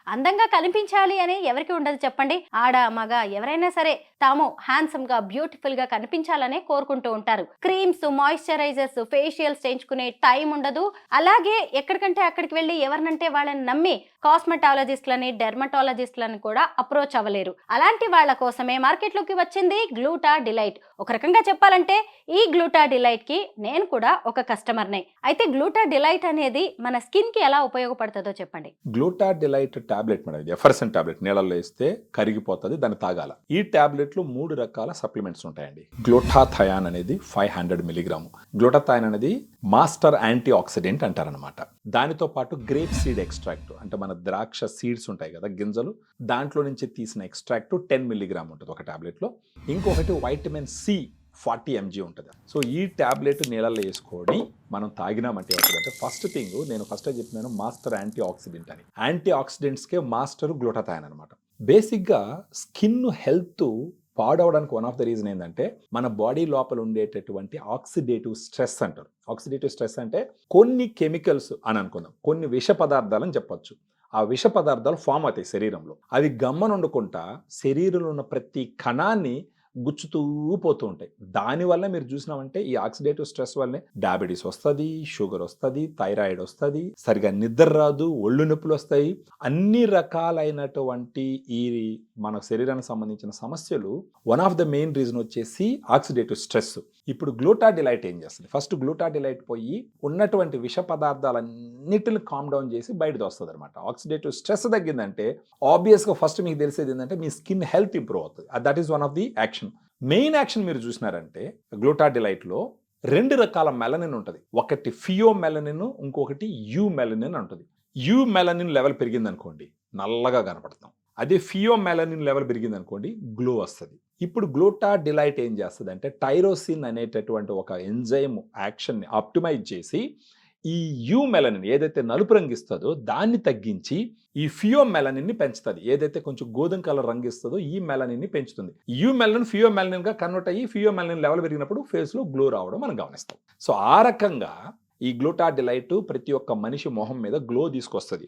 అందంగా కనిపించాలి అని ఎవరికి ఉండదు చెప్పండి. ఆడ, మగ ఎవరైనా సరే తాము హ్యాండ్సమ్‌గా, బ్యూటిఫుల్‌గా కనిపించాలనే కోరుకుంటూ ఉంటారు. క్రీమ్స్, మాయిశ్చరైజర్స్, ఫేషియల్స్ చేయించుకునే టైం ఉండదు. అలాగే ఎక్కడికంటే అక్కడికి వెళ్లి ఎవరినంటే వాళ్ళని నమ్మి కాస్మెటాలజిస్ట్‌లని, డెర్మటాలజిస్ట్‌లని కూడా అప్రోచ్ అవ్వలేరు. అలాంటి వాళ్ళ కోసమే మార్కెట్‌లోకి వచ్చింది గ్లూటా డిలైట్. ఒక రకంగా చెప్పాలంటే ఈ గ్లూటా డిలైట్‌కి నేను కూడా ఒక కస్టమర్‌నే. అయితే గ్లూటా డిలైట్ అనేది మన స్కిన్‌కి ఎలా ఉపయోగపడుతుందో చెప్పండి. గ్లూటా డిలైట్ టాబ్లెట్ మేడం, ఇది ఎఫర్సన్ టాబ్లెట్, నీళ్ళల్లో వేస్తే కరిగిపోతుంది, దాన్ని తాగాల. ఈ టాబ్లెట్లు 3 రకాల సప్లిమెంట్స్ ఉంటాయండి. గ్లూటాథయాన్ అనేది 500 మిలీగ్రాము. గ్లూటాథయాన్ అనేది మాస్టర్ యాంటీ ఆక్సిడెంట్ అంటారనమాట. దానితో పాటు గ్రేప్ సీడ్ ఎక్స్ట్రాక్ట్, అంటే మన ద్రాక్ష సీడ్స్ ఉంటాయి కదా, గింజలు, దాంట్లో నుంచి తీసిన ఎక్స్ట్రాక్ట్ 10 మిలీగ్రామ్ ఉంటుంది ఒక టాబ్లెట్లో. ఇంకొకటి వైటమిన్ సి 40 mg ఉంటుంది. సో ఈ ట్యాబ్లెట్ నీళ్ళల్లో వేసుకొని మనం తాగినామంటే ఏమవుతుందంటే, ఫస్ట్ థింగ్ నేను ఫస్ట్ చెప్పినాను మాస్టర్ యాంటీ ఆక్సిడెంట్ అని. యాంటీ ఆక్సిడెంట్స్కే మాస్టర్ గ్లూటాథయాన్ అనమాట. బేసిక్గా స్కిన్ హెల్త్ పాడవడానికి వన్ ఆఫ్ ద రీజన్ ఏంటంటే, మన బాడీ లోపల ఉండేటటువంటి ఆక్సిడేటివ్ స్ట్రెస్ అంటారు. ఆక్సిడేటివ్ స్ట్రెస్ అంటే కొన్ని కెమికల్స్ అని అనుకుందాం, కొన్ని విష పదార్థాలని చెప్పొచ్చు. ఆ విష పదార్థాలు ఫామ్ అవుతాయి శరీరంలో. అవి గమ్మనుండకుండా శరీరంలో ఉన్న ప్రతి కణాన్ని గుచ్చుతూ పోతూ ఉంటాయి. దానివల్ల మీరు చూసినామంటే ఈ ఆక్సిడేటివ్ స్ట్రెస్ వల్లనే డయాబెటీస్ వస్తుంది, షుగర్ వస్తుంది, థైరాయిడ్ వస్తుంది, సరిగా నిద్ర రాదు, ఒళ్ళు నొప్పులు వస్తాయి. అన్ని రకాలైనటువంటి ఈ మన శరీరానికి సంబంధించిన సమస్యలు one of the main reason వచ్చేసి ఆక్సిడేటివ్ స్ట్రెస్. ఇప్పుడు గ్లూటా డిలైట్ ఏం చేస్తుంది? ఫస్ట్ గ్లూటా డిలైట్ పోయి ఉన్నటువంటి విష పదార్థాలన్నిటిని కామ్ డౌన్ చేసి బయటకు వస్తుంది అనమాట. ఆక్సిడేటివ్ స్ట్రెస్ తగ్గిందంటే ఆబ్వియస్గా ఫస్ట్ మీకు తెలిసేది ఏంటంటే మీ స్కిన్ హెల్త్ ఇంప్రూవ్ అవుతుంది. That is one of the action. Main action మీరు చూసినారంటే గ్లూటా డిలైట్లో 2 రకాల మెలనిన్ ఉంటుంది. ఒకటి ఫియో మెలనిన్, ఇంకొకటి యూ మెలనిన్ ఉంటుంది. యూ మెలనిన్ లెవెల్ పెరిగింది అనుకోండి, నల్లగా కనపడతాం. అదే ఫియో మెలనిన్ లెవెల్ పెరిగింది అనుకోండి, గ్లో వస్తుంది. ఇప్పుడు గ్లూటా డిలైట్ ఏం చేస్తుంది అంటే, టైరోసిన్ అనేటటువంటి ఒక ఎంజైమ్ యాక్షన్ని ఆప్టిమైజ్ చేసి ఈ యూ మెలనిన్ ఏదైతే నలుపు రంగు ఇస్తుందో దాన్ని తగ్గించి ఈ ఫియో మెలనిన్ ని పెంచుతుంది. ఏదైతే కొంచెం గోధుమ కలర్ రంగు ఇస్తుందో ఈ మెలనిన్ ని పెంచుతుంది. యూ మెలనిన్ ఫియో మెలనిన్ గా కన్వర్ట్ అయ్యి ఫియో మెలనిన్ లెవెల్ పెరిగినప్పుడు ఫేస్ లో గ్లో రావడం మనం గమనిస్తాం. సో ఆ రకంగా ఈ గ్లూటా డిలైట్ ప్రతి ఒక్క మనిషి మొహం మీద గ్లో తీసుకొస్తుంది.